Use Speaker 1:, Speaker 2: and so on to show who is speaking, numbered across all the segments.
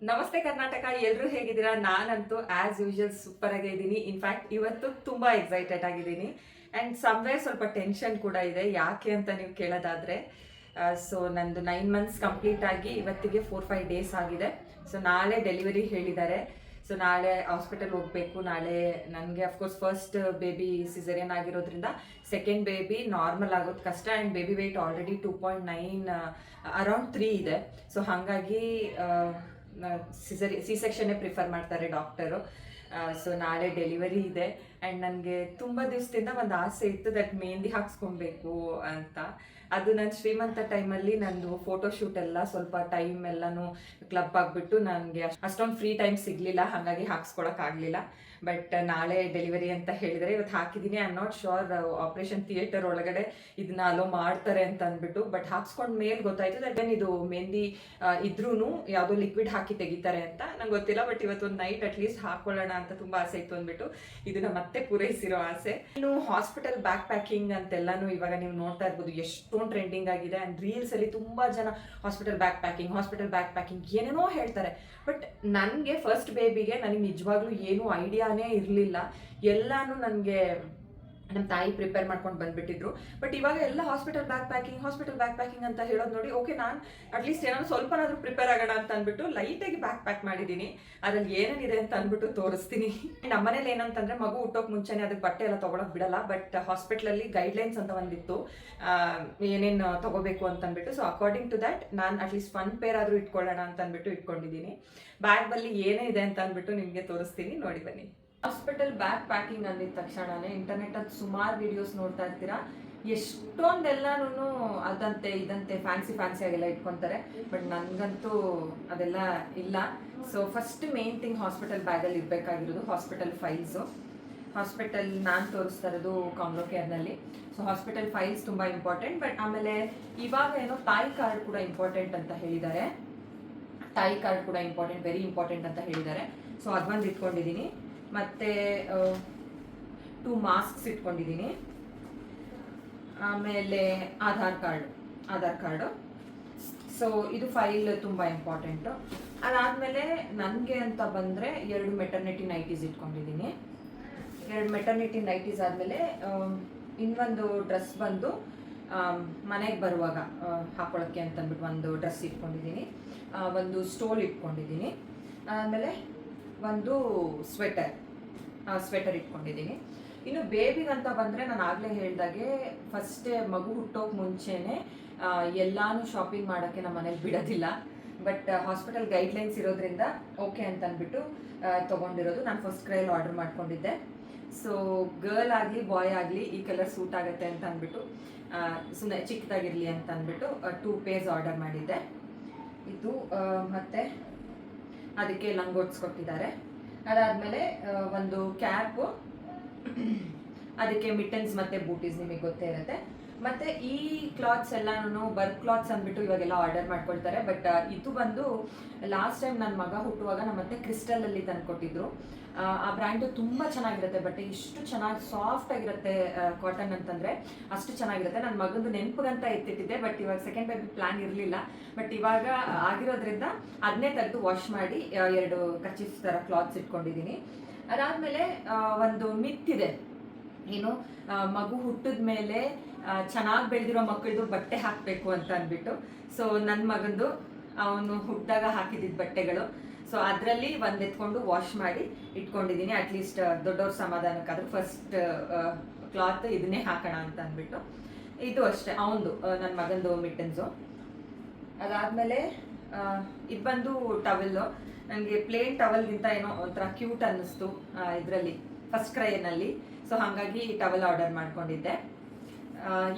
Speaker 1: ನಮಸ್ತೆ ಕರ್ನಾಟಕ, ಎಲ್ಲರೂ ಹೇಗಿದ್ದೀರಾ? ನಾನಂತೂ ಆಸ್ ಯೂಶುವಲ್ ಸೂಪರ್ ಆಗೇ ಇದ್ದೀನಿ. ಇನ್ಫ್ಯಾಕ್ಟ್ ಇವತ್ತು ತುಂಬಾ ಎಕ್ಸೈಟೆಡ್ ಆಗಿದ್ದೀನಿ ಆ್ಯಂಡ್ ಸಮ್ವೇರ್ ಸ್ವಲ್ಪ ಟೆನ್ಷನ್ ಕೂಡ ಇದೆ. ಯಾಕೆ ಅಂತ ನೀವು ಕೇಳೋದಾದ್ರೆ, ಸೊ ನಂದು 9 ಮಂತ್ಸ್ ಕಂಪ್ಲೀಟ್ ಆಗಿ ಇವತ್ತಿಗೆ 4-5 ಡೇಸ್ ಆಗಿದೆ. ಸೊ ನಾಳೆ ಡೆಲಿವರಿ ಹೇಳಿದ್ದಾರೆ. ಸೊ ನಾಳೆ ಹಾಸ್ಪಿಟಲ್ ಹೋಗಬೇಕು. ನಾಳೆ ನನಗೆ ಅಫ್ಕೋರ್ಸ್ ಫಸ್ಟ್ ಬೇಬಿ ಸಿಸೇರಿಯನ್ ಆಗಿರೋದ್ರಿಂದ ಸೆಕೆಂಡ್ ಬೇಬಿ ನಾರ್ಮಲ್ ಆಗೋದು ಕಷ್ಟ and baby weight already 2.9 around 3 ಇದೆ. ಸೊ ಹಾಗಾಗಿ ಸಿ ಸೆಕ್ಷನ್ನೇ ಪ್ರಿಫರ್ ಮಾಡ್ತಾರೆ ಡಾಕ್ಟರು. ಸೊ ನಾಳೆ ಡೆಲಿವರಿ ಇದೆ ಆ್ಯಂಡ್ ನನಗೆ ತುಂಬ ದಿವಸದಿಂದ ಒಂದು ಆಸೆ ಇತ್ತು ದಟ್ ಮೆಹಂದಿ ಹಾಕ್ಸ್ಕೊಬೇಕು ಅಂತ. ಅದು ನನ್ನ ಶ್ರೀಮಂತ ಟೈಮಲ್ಲಿ ನಂದು ಫೋಟೋಶೂಟ್ ಎಲ್ಲ ಸ್ವಲ್ಪ ಟೈಮ್ ಎಲ್ಲನೂ ಕ್ಲಬ್ ಆಗಿಬಿಟ್ಟು ನನಗೆ ಅಷ್ಟೊಂದು ಫ್ರೀ ಟೈಮ್ ಸಿಗಲಿಲ್ಲ, ಹಾಗಾಗಿ ಹಾಕ್ಸ್ಕೊಳಕ್ಕಾಗಲಿಲ್ಲ. ಬಟ್ ನಾಳೆ ಡೆಲಿವರಿ ಅಂತ ಹೇಳಿದರೆ ಇವತ್ತು ಹಾಕಿದ್ದೀನಿ. I am not sure operation theatre ಒಳಗಡೆ ಇದನ್ನ ಅಲೋ ಮಾಡ್ತಾರೆ ಅಂತ ಅಂದ್ಬಿಟ್ಟು. ಬಟ್ ಹಾಕ್ಸ್ಕೊಂಡ ಮೇಲೆ ಗೊತ್ತಾಯ್ತು ದಟ್ ಇದು ಮೆಹಂದಿ ಇದ್ರೂ ಯಾವುದೋ ಲಿಕ್ವಿಡ್ ಹಾಕಿ ತೆಗಿತಾರೆ ಅಂತ. ನಂಗೆ ಗೊತ್ತಿಲ್ಲ, ಬಟ್ ಇವತ್ತೊಂದು ನೈಟ್ ಅಟ್ಲೀಸ್ಟ್ ಹಾಕೊಳ್ಳೋಣ ಅಂತ ತುಂಬ ಆಸೆ ಇತ್ತು ಅಂದ್ಬಿಟ್ಟು ಇದನ್ನ ಮತ್ತೆ ಪೂರೈಸಿರೋ ಆಸೆ. ಇನ್ನು ಹಾಸ್ಪಿಟಲ್ ಬ್ಯಾಕ್ ಪ್ಯಾಕಿಂಗ್ ಅಂತೆಲ್ಲಾನು ಇವಾಗ ನೀವು ನೋಡ್ತಾ ಇರ್ಬೋದು, ಎಷ್ಟೊಂದು ಟ್ರೆಂಡಿಂಗ್ ಆಗಿದೆ ಆ್ಯಂಡ್ ರೀಲ್ಸಲ್ಲಿ ತುಂಬ ಜನ ಹಾಸ್ಪಿಟಲ್ ಬ್ಯಾಕ್ ಪ್ಯಾಕಿಂಗ್ ಏನೇನೋ ಹೇಳ್ತಾರೆ. ಬಟ್ ನನಗೆ ಫಸ್ಟ್ ಬೇಬಿಗೆ ನನಗೆ ನಿಜವಾಗ್ಲೂ ಏನೂ ಐಡಿಯಾನೇ ಇರಲಿಲ್ಲ. ಎಲ್ಲಾನು ನನಗೆ ನಮ್ಮ ತಾಯಿ ಪ್ರಿಪೇರ್ ಮಾಡ್ಕೊಂಡು ಬಂದ್ಬಿಟ್ಟಿದ್ರು. ಬಟ್ ಇವಾಗ ಎಲ್ಲ ಹಾಸ್ಪಿಟಲ್ ಬ್ಯಾಕ್ ಪ್ಯಾಕಿಂಗ್ ಅಂತ ಹೇಳೋದು ನೋಡಿ, ಓಕೆ ನಾನು ಅಟ್ಲೀಸ್ಟ್ ಏನಾದ್ರು ಸ್ವಲ್ಪನಾದ್ರೂ ಪ್ರಿಪೇರ್ ಆಗೋಣ ಅಂತ ಅಂದ್ಬಿಟ್ಟು ಲೈಟಾಗಿ ಬ್ಯಾಕ್ ಪ್ಯಾಕ್ ಮಾಡಿದ್ದೀನಿ. ಅದ್ರಲ್ಲಿ ಏನೇನಿದೆ ಅಂತ ಅಂದ್ಬಿಟ್ಟು ತೋರಿಸ್ತೀನಿ. ನಮ್ಮನೇಲಿ ಏನಂತಂದ್ರೆ, ಮಗು ಹುಟ್ಟೋಕೆ ಮುಂಚೆನೆ ಅದಕ್ಕೆ ಬಟ್ಟೆ ಎಲ್ಲ ತೊಗೊಳಕ್ ಬಿಡಲ್ಲ. ಬಟ್ ಹಾಸ್ಪಿಟ್ಲಲ್ಲಿ ಗೈಡ್ಲೈನ್ಸ್ ಅಂತ ಒಂದಿತ್ತು, ಏನೇನು ತೊಗೋಬೇಕು ಅಂತ ಅಂದ್ಬಿಟ್ಟು. ಸೊ ಅಕಾರ್ಡಿಂಗ್ ಟು ದ್ಯಾಟ್ ನಾನು ಅಟ್ಲೀಸ್ಟ್ 1 ಪೇರ್ ಆದರೂ ಇಟ್ಕೊಳ್ಳೋಣ ಅಂತ ಅಂದ್ಬಿಟ್ಟು ಇಟ್ಕೊಂಡಿದ್ದೀನಿ. ಬ್ಯಾಗಲ್ಲಿ ಏನೇ ಇದೆ ಅಂತ ಅಂದ್ಬಿಟ್ಟು ನಿಮಗೆ ತೋರಿಸ್ತೀನಿ, ನೋಡಿ ಬನ್ನಿ. ಹಾಸ್ಪಿಟಲ್ ಬ್ಯಾಕ್ ಪ್ಯಾಕಿಂಗ್ ಅಂದಿದ ತಕ್ಷಣನೇ ಇಂಟರ್ನೆಟಲ್ಲಿ ಸುಮಾರು ವಿಡಿಯೋಸ್ ನೋಡ್ತಾ ಇರ್ತೀರಾ. ಎಷ್ಟೊಂದೆಲ್ಲನೂ ಅದಂತೆ ಇದಂತೆ ಫ್ಯಾನ್ಸಿ ಆಗೆಲ್ಲ ಇಟ್ಕೊತಾರೆ. ಬಟ್ ನನಗಂತೂ ಅದೆಲ್ಲ ಇಲ್ಲ. So first main thing hospital ಬ್ಯಾಗಲ್ಲಿ ಇರಬೇಕಾಗಿರೋದು ಹಾಸ್ಪಿಟಲ್ ಫೈಲ್ಸು. ಹಾಸ್ಪಿಟಲ್ ನಾನು ತೋರಿಸ್ತಾ ಇರೋದು ಕಾಂಗ್ರೋ ಕೇರ್ನಲ್ಲಿ. ಸೊ ಹಾಸ್ಪಿಟಲ್ ಫೈಲ್ಸ್ ತುಂಬ ಇಂಪಾರ್ಟೆಂಟ್. ಬಟ್ ಆಮೇಲೆ ಇವಾಗ ಏನೋ ತಾಯಿ ಕಾರ್ಡ್ ಕೂಡ ಇಂಪಾರ್ಟೆಂಟ್ ಅಂತ ಹೇಳಿದ್ದಾರೆ. ವೆರಿ ಇಂಪಾರ್ಟೆಂಟ್ ಅಂತ ಹೇಳಿದ್ದಾರೆ. ಸೊ ಅದೊಂದು ಇಟ್ಕೊಂಡಿದ್ದೀನಿ. ಮತ್ತು 2 ಮಾಸ್ಕ್ಸ್ ಇಟ್ಕೊಂಡಿದ್ದೀನಿ. ಆಮೇಲೆ ಆಧಾರ್ ಕಾರ್ಡು. ಸೊ ಇದು ಫೈಲ್ ತುಂಬ ಇಂಪಾರ್ಟೆಂಟು. ಅದಾದಮೇಲೆ ನನಗೆ ಅಂತ ಬಂದರೆ 2 ಮೆಟರ್ನಿಟಿ ನೈಟೀಸ್ ಇಟ್ಕೊಂಡಿದ್ದೀನಿ. 2 ಮೆಟರ್ನಿಟಿ ನೈಟೀಸ್ ಆದಮೇಲೆ ಇನ್ನೊಂದು ಡ್ರೆಸ್ ಬಂದು ಮನೆಗೆ ಬರುವಾಗ ಹಾಕೊಳ್ಳೋಕ್ಕೆ ಅಂತಂದ್ಬಿಟ್ಟು ಒಂದು ಡ್ರೆಸ್ ಇಟ್ಕೊಂಡಿದ್ದೀನಿ. ಒಂದು ಸ್ಟೋಲ್ ಇಟ್ಕೊಂಡಿದ್ದೀನಿ. ಆಮೇಲೆ ಒಂದು ಸ್ವೆಟರ್ ಇಟ್ಕೊಂಡಿದ್ದೀನಿ. ಇನ್ನು ಬೇಬಿಗಂತ ಬಂದರೆ ನಾನು ಆಗಲೇ ಹೇಳ್ದಾಗೆ ಫಸ್ಟೇ ಮಗು ಹುಟ್ಟೋಕೆ ಮುಂಚೆನೇ ಎಲ್ಲಾನು ಶಾಪಿಂಗ್ ಮಾಡೋಕ್ಕೆ ನಮ್ಮ ಮನೇಲಿ ಬಿಡೋದಿಲ್ಲ. ಬಟ್ ಹಾಸ್ಪಿಟಲ್ ಗೈಡ್ಲೈನ್ಸ್ ಇರೋದ್ರಿಂದ ಓಕೆ ಅಂತ ಅಂದ್ಬಿಟ್ಟು ತೊಗೊಂಡಿರೋದು. ನಾನು ಫಸ್ಟ್ ಕ್ರೈಯಲ್ಲಿ ಆರ್ಡರ್ ಮಾಡ್ಕೊಂಡಿದ್ದೆ. ಸೊ ಗರ್ಲ್ ಆಗಲಿ ಬಾಯ್ ಆಗಲಿ ಈ ಕಲರ್ ಸೂಟ್ ಆಗುತ್ತೆ ಅಂತ ಅಂದ್ಬಿಟ್ಟು, ಸುಮ್ಮನೆ ಚಿಕ್ಕದಾಗಿರಲಿ ಅಂತ ಅಂದ್ಬಿಟ್ಟು 2 ಪೇರ್ಸ್ ಆರ್ಡರ್ ಮಾಡಿದ್ದೆ. ಇದು ಮತ್ತು ಅದಕ್ಕೆ ಲಂಗೋಟ್ಸ್ ಕೊಟ್ಟಿದ್ದಾರೆ. ಅದಾದಮೇಲೆ ಒಂದು ಕ್ಯಾಪು, ಅದಕ್ಕೆ ಮಿಟನ್ಸ್ ಮತ್ತು ಬೂಟೀಸ್ ನಿಮಗೆ ಗೊತ್ತೇ ಇರುತ್ತೆ. ಮತ್ತು ಈ ಕ್ಲಾತ್ಸ್ ಎಲ್ಲನೂ ವರ್ಕ್ ಕ್ಲಾತ್ಸ್ ಅಂದ್ಬಿಟ್ಟು ಇವಾಗೆಲ್ಲ ಆರ್ಡರ್ ಮಾಡ್ಕೊಳ್ತಾರೆ. ಬಟ್ ಇದು ಬಂದು ಲಾಸ್ಟ್ ಟೈಮ್ ನನ್ನ ಮಗ ಹುಟ್ಟುವಾಗ ನಮ್ಮ ಮತ್ತೆ ಕ್ರಿಸ್ಟಲಲ್ಲಿ ತಂದು ಕೊಟ್ಟಿದ್ರು. ಆ ಬ್ರ್ಯಾಂಡು ತುಂಬ ಚೆನ್ನಾಗಿರುತ್ತೆ. ಬಟ್ ಇಷ್ಟು ಚೆನ್ನಾಗಿ ಸಾಫ್ಟ್ ಆಗಿರುತ್ತೆ. ಕಾಟನ್ ಅಂತಂದರೆ ಅಷ್ಟು ಚೆನ್ನಾಗಿರುತ್ತೆ. ನನ್ನ ಮಗಂದು ನೆನಪಿಗಂತ ಎತ್ತಿಟ್ಟಿದ್ದೆ. ಬಟ್ ಇವಾಗ ಸೆಕೆಂಡ್ ಬೇಬಿ ಪ್ಲ್ಯಾನ್ ಇರಲಿಲ್ಲ. ಬಟ್ ಇವಾಗ ಆಗಿರೋದ್ರಿಂದ ಅದನ್ನೇ ತೆಗೆದು ವಾಶ್ ಮಾಡಿ 2 ಕರ್ಚೀಫ್ ಥರ ಕ್ಲಾತ್ಸ್ ಇಟ್ಕೊಂಡಿದ್ದೀನಿ. ಅದಾದಮೇಲೆ ಒಂದು ಮಿತ್ತಿದೆ, ಏನು ಮಗು ಹುಟ್ಟಿದ ಮೇಲೆ ಚೆನ್ನಾಗಿ ಬೆಳೆದಿರೋ ಮಕ್ಕಳದು ಬಟ್ಟೆ ಹಾಕಬೇಕು ಅಂತ ಅಂದ್ಬಿಟ್ಟು. ಸೊ ನನ್ನ ಮಗಂದು ಅವನು ಹುಟ್ಟಿದಾಗ ಹಾಕಿದ್ದಿದ್ದ ಬಟ್ಟೆಗಳು. ಸೊ ಅದರಲ್ಲಿ ಒಂದು ಎತ್ಕೊಂಡು ವಾಶ್ ಮಾಡಿ ಇಟ್ಕೊಂಡಿದ್ದೀನಿ. ಅಟ್ಲೀಸ್ಟ್ ದೊಡ್ಡವ್ರ ಸಮಾಧಾನಕ್ಕಾದ್ರೂ ಫಸ್ಟ್ ಕ್ಲಾತ್ ಇದನ್ನೇ ಹಾಕೋಣ ಅಂತ ಅಂದ್ಬಿಟ್ಟು. ಇದು ಅಷ್ಟೇ ಅವನದು, ನನ್ನ ಮಗಂದು ಮಿಟ್ಟನ್ಸು. ಅದಾದಮೇಲೆ ಇದು ಬಂದು ಟವೆಲ್ಲು. ನನಗೆ ಪ್ಲೇನ್ ಟವಲ್ಗಿಂತ ಏನೋ ಒಂಥರ ಕ್ಯೂಟ್ ಅನ್ನಿಸ್ತು ಇದರಲ್ಲಿ ಫಸ್ಟ್ ಕ್ರೈನಲ್ಲಿ. ಸೊ ಹಾಗಾಗಿ ಟವಲ್ ಆರ್ಡರ್ ಮಾಡ್ಕೊಂಡಿದ್ದೆ.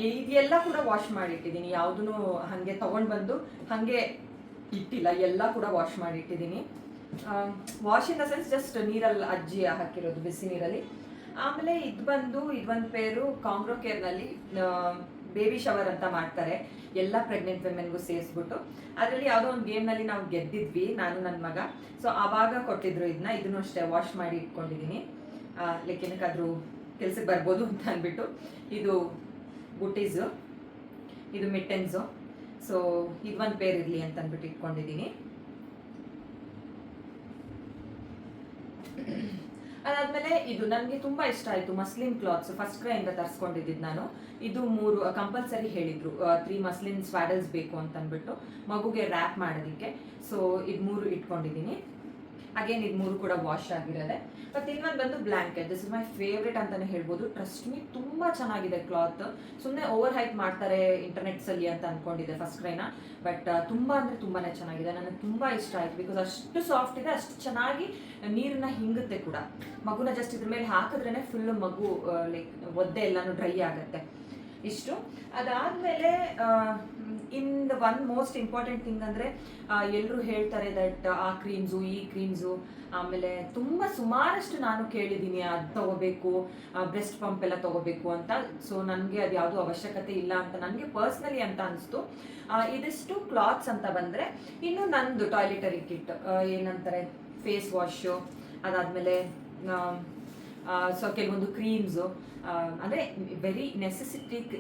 Speaker 1: ಇದೆಲ್ಲ ಕೂಡ ವಾಶ್ ಮಾಡಿ ಇಟ್ಟಿದ್ದೀನಿ. ಯಾವುದೂ ಹಾಗೆ ತೊಗೊಂಡು ಬಂದು ಹಾಗೆ ಇಟ್ಟಿಲ್ಲ, ಎಲ್ಲ ಕೂಡ ವಾಶ್ ಮಾಡಿ ಇಟ್ಟಿದ್ದೀನಿ. Wash in the sense just ನೀರಲ್ಲಿ ಅಜ್ಜಿ ಹಾಕಿರೋದು, ಬಿಸಿ ನೀರಲ್ಲಿ. ಆಮೇಲೆ ಇದೊಂದು ಪೇರು ಕಾಂಗ್ರೋ ಕೇರ್ನಲ್ಲಿ ಬೇಬಿ ಶವರ್ ಅಂತ ಮಾಡ್ತಾರೆ ಎಲ್ಲ ಪ್ರೆಗ್ನೆಂಟ್ ವಿಮೆನ್ಗೂ ಸೇರಿಸ್ಬಿಟ್ಟು. ಅದರಲ್ಲಿ ಯಾವುದೋ ಒಂದು ಗೇಮ್ನಲ್ಲಿ ನಾವು ಗೆದ್ದಿದ್ವಿ, ನಾನು ನನ್ನ ಮಗ. ಸೊ ಆವಾಗ ಕೊಟ್ಟಿದ್ರು ಇದನ್ನು ಅಷ್ಟೇ ವಾಶ್ ಮಾಡಿ ಇಟ್ಕೊಂಡಿದ್ದೀನಿ. ಲೇಕಿನಕ್ಕಾದ್ರೂ ಕೆಲ್ಸಕ್ಕೆ ಬರ್ಬೋದು ಅಂತ ಅಂದ್ಬಿಟ್ಟು. ಇದು ಬುಟೀಸು, ಇದು ಮಿಟ್ಟನ್ಸು. ಸೊ ಇದೊಂದು ಪೇರ್ ಇರಲಿ ಅಂತ ಅಂದ್ಬಿಟ್ಟು ಇಟ್ಕೊಂಡಿದ್ದೀನಿ. ಅದಾದಮೇಲೆ ಇದು ನನಗೆ ತುಂಬ ಇಷ್ಟ ಆಯಿತು, ಮಸ್ಲಿನ್ ಕ್ಲಾತ್ಸ್ ಫಸ್ಟ್ ಕ್ರೈಯಿಂದ ತರಿಸ್ಕೊಂಡಿದ್ದು ನಾನು. ಇದು 3 ಕಂಪಲ್ಸರಿ ಹೇಳಿದರು, 3 ಮಸ್ಲಿನ್ ಸ್ವಾಡಲ್ಸ್ ಬೇಕು ಅಂತ ಅಂದ್ಬಿಟ್ಟು ಮಗುಗೆ ರ್ಯಾಪ್ ಮಾಡೋದಕ್ಕೆ. ಸೊ ಇದು 3 ಇಟ್ಕೊಂಡಿದ್ದೀನಿ. ಅಗೇನ್ ಇದು 3 ಕೂಡ ವಾಶ್ ಆಗಿರೋದೆ. ಮತ್ತು ಇನ್ನೊಂದು ಬಂದು blanket. This is my favourite ಅಂತಲೇ ಹೇಳ್ಬೋದು. ಟ್ರಸ್ಟ್ ಮೀ, ತುಂಬ ಚೆನ್ನಾಗಿದೆ ಕ್ಲಾತ್. ಸುಮ್ಮನೆ ಓವರ್ ಹೈಪ್ ಮಾಡ್ತಾರೆ ಇಂಟರ್ನೆಟ್ಸಲ್ಲಿ ಅಂತ ಅಂದ್ಕೊಂಡಿದ್ದೆ ಫಸ್ಟ್ ಕ್ರೈನ, ಬಟ್ ತುಂಬ ಅಂದರೆ ತುಂಬಾ ಚೆನ್ನಾಗಿದೆ. ನನಗೆ ತುಂಬ ಇಷ್ಟ ಆಯಿತು, ಬಿಕಾಸ್ ಅಷ್ಟು ಸಾಫ್ಟ್ ಇದೆ, ಅಷ್ಟು ಚೆನ್ನಾಗಿ ನೀರನ್ನ ಹಿಂಗುತ್ತೆ ಕೂಡ. ಮಗುನ ಜಸ್ಟ್ ಇದ್ರ ಮೇಲೆ ಹಾಕಿದ್ರೇ ಫುಲ್ಲು ಮಗು ಲೈಕ್ ಒದ್ದೆ ಎಲ್ಲನೂ ಡ್ರೈ ಆಗುತ್ತೆ. ಇಷ್ಟು ಅದಾದಮೇಲೆ in the one most important thing ಅಂದರೆ ಎಲ್ಲರೂ ಹೇಳ್ತಾರೆ ದಟ್ ಆ ಕ್ರೀಮ್ಸು ಈ ಕ್ರೀಮ್ಸು, ಆಮೇಲೆ ತುಂಬ ಸುಮಾರಷ್ಟು ನಾನು ಕೇಳಿದ್ದೀನಿ ಅದು ತೊಗೋಬೇಕು, ಬ್ರೆಸ್ಟ್ ಪಂಪ್ ಎಲ್ಲ ತೊಗೋಬೇಕು ಅಂತ. ಸೊ ನನಗೆ ಅದು ಯಾವುದೂ ಅವಶ್ಯಕತೆ ಇಲ್ಲ ಅಂತ ನನಗೆ ಪರ್ಸ್ನಲಿ ಅಂತ ಅನಿಸ್ತು. ಇದಿಷ್ಟು ಕ್ಲಾತ್ಸ್ ಅಂತ ಬಂದರೆ, ಇನ್ನು ನಂದು ಟಾಯ್ಲೆಟರಿ ಕಿಟ್ ಏನಂತಾರೆ, ಫೇಸ್ ವಾಶು, ಅದಾದಮೇಲೆ ಸೊ ಕೆಲವೊಂದು ಕ್ರೀಮ್ಸು, ಅಂದರೆ ವೆರಿ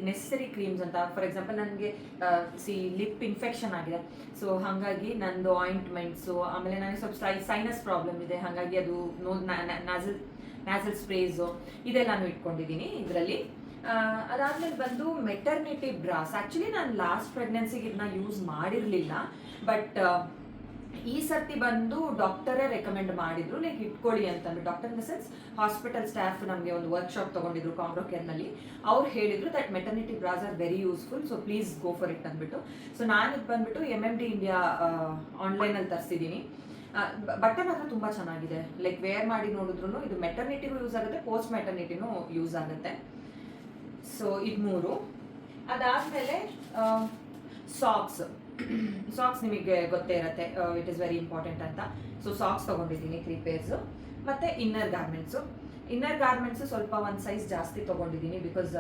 Speaker 1: ನೆಸೆಸರಿ ಕ್ರೀಮ್ಸ್ ಅಂತ. ಫಾರ್ ಎಕ್ಸಾಂಪಲ್ ನನಗೆ ಲಿಪ್ ಇನ್ಫೆಕ್ಷನ್ ಆಗಿದೆ, ಸೊ ಹಾಗಾಗಿ ನಂದು ಆಯಿಂಟ್ಮೆಂಟ್ಸು, ಆಮೇಲೆ ನನಗೆ ಸ್ವಲ್ಪ ಸೈನಸ್ ಪ್ರಾಬ್ಲಮ್ ಇದೆ, ಹಾಗಾಗಿ ಅದು ನ್ಯಾಸಲ್ ಸ್ಪ್ರೇಸು ಇದೆಲ್ಲಾನು ಇಟ್ಕೊಂಡಿದ್ದೀನಿ ಇದರಲ್ಲಿ. ಅದಾದಮೇಲೆ ಬಂದು ಮೆಟರ್ನಿಟಿ ಬ್ರಾಸ್. ಆ್ಯಕ್ಚುಲಿ ನಾನು ಲಾಸ್ಟ್ ಪ್ರೆಗ್ನೆನ್ಸಿಗೆ ಇದನ್ನ ಯೂಸ್ ಮಾಡಿರಲಿಲ್ಲ, ಬಟ್ ಈ ಸರ್ತಿ ಬಂದು ಡಾಕ್ಟರೇ ರೆಕಮೆಂಡ್ ಮಾಡಿದ್ರು, ಲೈಕ್ ಇಟ್ಕೊಳ್ಳಿ ಅಂತಂದು. Doctor in the sense hospital staff ನಮಗೆ ಒಂದು ವರ್ಕ್ಶಾಪ್ ತೊಗೊಂಡಿದ್ರು ಕಾಂಗ್ರೋ ಕೇರ್ನಲ್ಲಿ. ಅವ್ರು ಹೇಳಿದ್ರು that maternity brass are very useful, so please go for it ಅಂದ್ಬಿಟ್ಟು. ಸೊ ನಾನು ಇದು ಬಂದ್ಬಿಟ್ಟು MMD ಇಂಡಿಯಾ ಆನ್ಲೈನಲ್ಲಿ ತರಿಸಿದ್ದೀನಿ. ಬಟ್ಟೆ ಮಾತ್ರ ತುಂಬ ಚೆನ್ನಾಗಿದೆ, ಲೈಕ್ ವೇರ್ ಮಾಡಿ ನೋಡಿದ್ರು ಇದು ಮೆಟರ್ನಿಟಿಗೂ ಯೂಸ್ ಆಗುತ್ತೆ, ಪೋಸ್ಟ್ ಮೆಟರ್ನಿಟಿನೂ ಯೂಸ್ ಆಗುತ್ತೆ. ಸೊ ಇದು 3. ಅದಾದಮೇಲೆ ಸಾಕ್ಸ್ ನಿಮಗೆ ಗೊತ್ತೇ ಇರುತ್ತೆ, ಇಟ್ ಇಸ್ ವೆರಿ ಇಂಪಾರ್ಟೆಂಟ್ ಅಂತ. ಸೊ ಸಾಕ್ಸ್ ತೊಗೊಂಡಿದ್ದೀನಿ 3 ಪೇರ್ಸು. ಮತ್ತು ಇನ್ನರ್ ಗಾರ್ಮೆಂಟ್ಸು ಸ್ವಲ್ಪ ಒಂದು ಸೈಜ್ ಜಾಸ್ತಿ ತೊಗೊಂಡಿದ್ದೀನಿ, ಬಿಕಾಸ್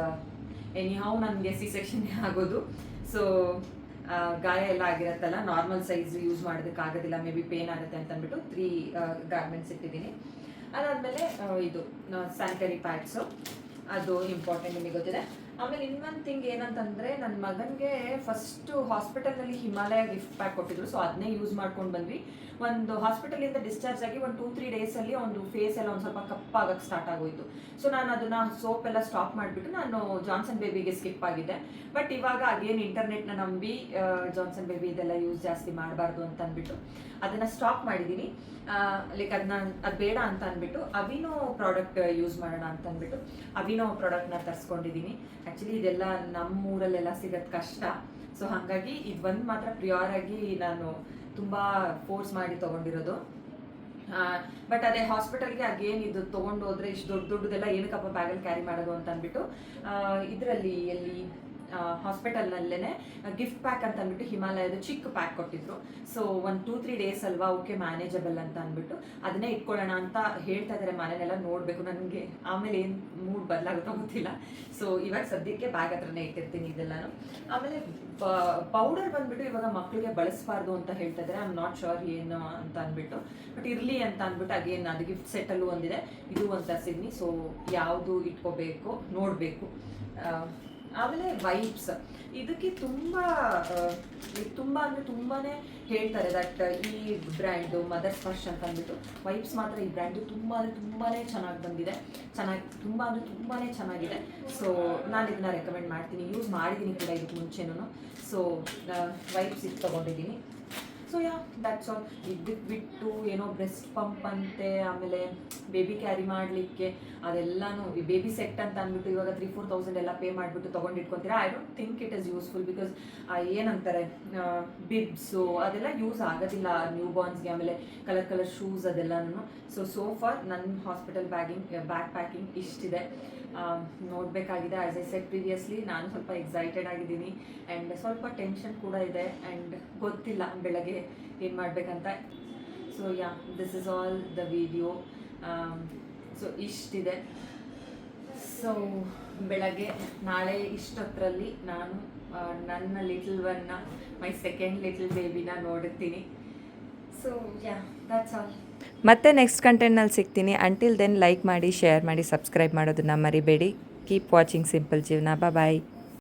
Speaker 1: ಎನಿಹೌ ನನಗೆ C-ಸೆಕ್ಷನ್ ಆಗೋದು. ಸೊ ಗಾಯ ಎಲ್ಲ ಆಗಿರುತ್ತಲ್ಲ, ನಾರ್ಮಲ್ ಸೈಜ್ ಯೂಸ್ ಮಾಡೋದಕ್ಕಾಗೋದಿಲ್ಲ, ಮೇ ಬಿ ಪೇನ್ ಆಗುತ್ತೆ ಅಂತ ಅಂದ್ಬಿಟ್ಟು 3 ಗಾರ್ಮೆಂಟ್ಸ್ ಇಟ್ಟಿದ್ದೀನಿ. ಅದಾದಮೇಲೆ ಇದು ಸ್ಯಾನಿಟರಿ ಪ್ಯಾಡ್ಸು, ಅದು ಇಂಪಾರ್ಟೆಂಟ್, ನಿಮಗೆ ಗೊತ್ತಿದೆ. ಆಮೇಲೆ ಇನ್ನೊಂದು ಥಿಂಗ್ ಏನಂತಂದರೆ, ನನ್ನ ಮಗನಿಗೆ ಫಸ್ಟು ಹಾಸ್ಪಿಟಲ್ನಲ್ಲಿ ಹಿಮಾಲಯ ಗಿಫ್ಟ್ ಪ್ಯಾಕ್ ಕೊಟ್ಟಿದ್ರು, ಸೊ ಅದನ್ನೇ ಯೂಸ್ ಮಾಡ್ಕೊಂಡು ಬಂದ್ವಿ. ಒಂದು ಹಾಸ್ಪಿಟಲಿಂದ ಡಿಸ್ಚಾರ್ಜ್ ಆಗಿ ಒಂದು 2-3 ಡೇಸಲ್ಲಿ ಒಂದು ಫೇಸ್ ಎಲ್ಲ ಒಂದು ಸ್ವಲ್ಪ ಕಪ್ಪಾಗಕ್ಕೆ ಸ್ಟಾರ್ಟ್ ಆಗೋಯಿತು. ಸೊ ನಾನು ಅದನ್ನು ಸೋಪ್ ಎಲ್ಲ ಸ್ಟಾಪ್ ಮಾಡಿಬಿಟ್ಟು ನಾನು ಜಾನ್ಸನ್ ಬೇಬಿಗೆ ಸ್ಕಿಪ್ ಆಗಿದ್ದೆ. ಬಟ್ ಇವಾಗ ಅಗೇನ್ ಇಂಟರ್ನೆಟ್ನ ನಂಬಿ ಜಾನ್ಸನ್ ಬೇಬಿ ಇದೆಲ್ಲ ಯೂಸ್ ಜಾಸ್ತಿ ಮಾಡಬಾರ್ದು ಅಂತ ಅಂದ್ಬಿಟ್ಟು ಅದನ್ನು ಸ್ಟಾಪ್ ಮಾಡಿದ್ದೀನಿ. ಲೈಕ್ ಅದು ಬೇಡ ಅಂತ ಅಂದ್ಬಿಟ್ಟು ಅವಿನೋ ಪ್ರಾಡಕ್ಟ್ ಯೂಸ್ ಮಾಡೋಣ ಅಂತ ಅಂದ್ಬಿಟ್ಟು ಅವಿನೋ ಪ್ರಾಡಕ್ಟ್ನ ತರಿಸ್ಕೊಂಡಿದ್ದೀನಿ. ಆ್ಯಕ್ಚುಲಿ ಇದೆಲ್ಲ ನಮ್ಮೂರಲ್ಲೆಲ್ಲ ಸಿಗೋದು ಕಷ್ಟ, ಸೊ ಹಾಗಾಗಿ ಇದು ಒಂದು ಮಾತ್ರ ಪ್ರಿಯೋರ್ ಆಗಿ ನಾನು ತುಂಬ ಫೋರ್ಸ್ ಮಾಡಿ ತೊಗೊಂಡಿರೋದು. ಬಟ್ ಅದೇ ಹಾಸ್ಪಿಟಲ್ಗೆ ಅಗೇನ್ ಇದು ತೊಗೊಂಡು ಹೋದರೆ ಇಷ್ಟು ದೊಡ್ಡದೆಲ್ಲ ಏನಕ್ಕಪ್ಪ ಬ್ಯಾಗಲ್ಲಿ ಕ್ಯಾರಿ ಮಾಡೋದು ಅಂತ ಅಂದ್ಬಿಟ್ಟು ಇದರಲ್ಲಿ ಹಾಸ್ಪಿಟಲ್ನಲ್ಲೇ ಗಿಫ್ಟ್ ಪ್ಯಾಕ್ ಅಂತ ಅಂದ್ಬಿಟ್ಟು ಹಿಮಾಲಯದ ಚಿಕ್ಕ ಪ್ಯಾಕ್ ಕೊಟ್ಟಿದ್ರು. ಸೊ ಒಂದು 2-3 ಡೇಸ್ ಅಲ್ವಾ, ಓಕೆ ಮ್ಯಾನೇಜಬಲ್ ಅಂತ ಅಂದ್ಬಿಟ್ಟು ಅದನ್ನೇ ಇಟ್ಕೊಳ್ಳೋಣ ಅಂತ ಹೇಳ್ತಾ ಇದ್ದಾರೆ. ಮನೆಯೆಲ್ಲ ನೋಡಬೇಕು, ನನಗೆ ಆಮೇಲೆ ಏನು ಮೂಡ್ ಬದಲಾಗುತ್ತೋ ಗೊತ್ತಿಲ್ಲ. ಸೊ ಇವಾಗ ಸದ್ಯಕ್ಕೆ ಬ್ಯಾಗ್ ಹತ್ರನೇ ಇಟ್ಟಿರ್ತೀನಿ ಇದೆಲ್ಲನೂ. ಆಮೇಲೆ ಪೌಡರ್ ಬಂದ್ಬಿಟ್ಟು ಇವಾಗ ಮಕ್ಕಳಿಗೆ ಬಳಸಬಾರ್ದು ಅಂತ ಹೇಳ್ತಾ ಇದ್ದಾರೆ. ಐ ಆಮ್ ನಾಟ್ ಶೋರ್ ಏನು ಅಂತ ಅಂದ್ಬಿಟ್ಟು, ಬಟ್ ಇರಲಿ ಅಂತ ಅಂದ್ಬಿಟ್ಟು ಅಗೇನ್ ಅದು ಗಿಫ್ಟ್ ಸೆಟ್ಟಲ್ಲೂ ಒಂದಿದೆ, ಇದು ಒಂದು ತರಿಸಿದ್ನಿ. ಸೊ ಯಾವುದು ಇಟ್ಕೋಬೇಕು ನೋಡಬೇಕು. ಆಮೇಲೆ ವೈಪ್ಸ್, ಇದಕ್ಕೆ ತುಂಬ ಅಂದರೆ ತುಂಬಾ ಹೇಳ್ತಾರೆ ದಟ್ ಈ ಬ್ರ್ಯಾಂಡು ಮದರ್ ಸ್ಪರ್ಶ್ ಅಂತ ಅಂದ್ಬಿಟ್ಟು. ವೈಪ್ಸ್ ಮಾತ್ರ ಈ ಬ್ರ್ಯಾಂಡು ತುಂಬಾ ಚೆನ್ನಾಗಿ ಬಂದಿದೆ, ತುಂಬಾ ಚೆನ್ನಾಗಿದೆ. ಸೊ ನಾನು ಇದನ್ನ ರೆಕಮೆಂಡ್ ಮಾಡ್ತೀನಿ, ಯೂಸ್ ಮಾಡಿದ್ದೀನಿ ಕೂಡ ಇದಕ್ಕೆ ಮುಂಚೆನೂ. ಸೊ ವೈಪ್ಸ್ ಇದು ತೊಗೊಂಡಿದ್ದೀನಿ. So that's all. ಇದಕ್ಕೆ ಬಿಟ್ಟು ಏನೋ ಬ್ರೆಸ್ಟ್ ಪಂಪ್ ಅಂತೆ, ಆಮೇಲೆ ಬೇಬಿ ಕ್ಯಾರಿ ಮಾಡಲಿಕ್ಕೆ ಅದೆಲ್ಲನೂ ಬೇಬಿ ಸೆಟ್ ಅಂತ ಅಂದ್ಬಿಟ್ಟು ಇವಾಗ 3-4 ಎಲ್ಲ ಪೇ ಮಾಡಿಬಿಟ್ಟು ತೊಗೊಂಡಿಟ್ಕೊತೀರಾ. I don't think it is useful, because ಏನಂತಾರೆ ಬಿಬ್ಸು ಅದೆಲ್ಲ ಯೂಸ್ ಆಗೋದಿಲ್ಲ ನ್ಯೂ ಬಾರ್ನ್ಸ್ಗೆ. ಆಮೇಲೆ ಕಲರ್ ಶೂಸ್ ಅದೆಲ್ಲನೂ. ಸೊ ಫಾರ್ ನನ್ನ ಹಾಸ್ಪಿಟಲ್ ಬ್ಯಾಗ್ ಪ್ಯಾಕಿಂಗ್ ಇಷ್ಟಿದೆ. ನೋಡಬೇಕಾಗಿದೆ. ಆ್ಯಸ್ ಐ ಸೆಡ್ ಪ್ರಿವಿಯಸ್ಲಿ, ನಾನು ಸ್ವಲ್ಪ ಎಕ್ಸೈಟೆಡ್ ಆಗಿದ್ದೀನಿ ಆ್ಯಂಡ್ ಸ್ವಲ್ಪ ಟೆನ್ಷನ್ ಕೂಡ ಇದೆ, ಆ್ಯಂಡ್ ಗೊತ್ತಿಲ್ಲ ಬೆಳಗ್ಗೆ ಏನು ಮಾಡಬೇಕಂತ. So this is all the video. So ಇಷ್ಟಿದೆ. ಸೊ ಬೆಳಗ್ಗೆ ನಾಳೆ ಇಷ್ಟೊತ್ತರಲ್ಲಿ ನಾನು ನನ್ನ ಲಿಟಲ್ ಒನ್ನ, ಮೈ ಸೆಕೆಂಡ್ ಲಿಟಲ್ ಬೇಬಿನ ನೋಡುತ್ತೀನಿ. So that's all.
Speaker 2: ಮತ್ತೆ ನೆಕ್ಸ್ಟ್ ಕಂಟೆಂಟ್ನಲ್ಲಿ ಸಿಗ್ತೀನಿ. ಅಂಟಿಲ್ ದೆನ್ ಲೈಕ್ ಮಾಡಿ, ಶೇರ್ ಮಾಡಿ, ಸಬ್ಸ್ಕ್ರೈಬ್ ಮಾಡೋದನ್ನ ಮರಿಬೇಡಿ. ಕೀಪ್ ವಾಚಿಂಗ್ ಸಿಂಪಲ್ ಜೀವನ. ಬಾಯ್.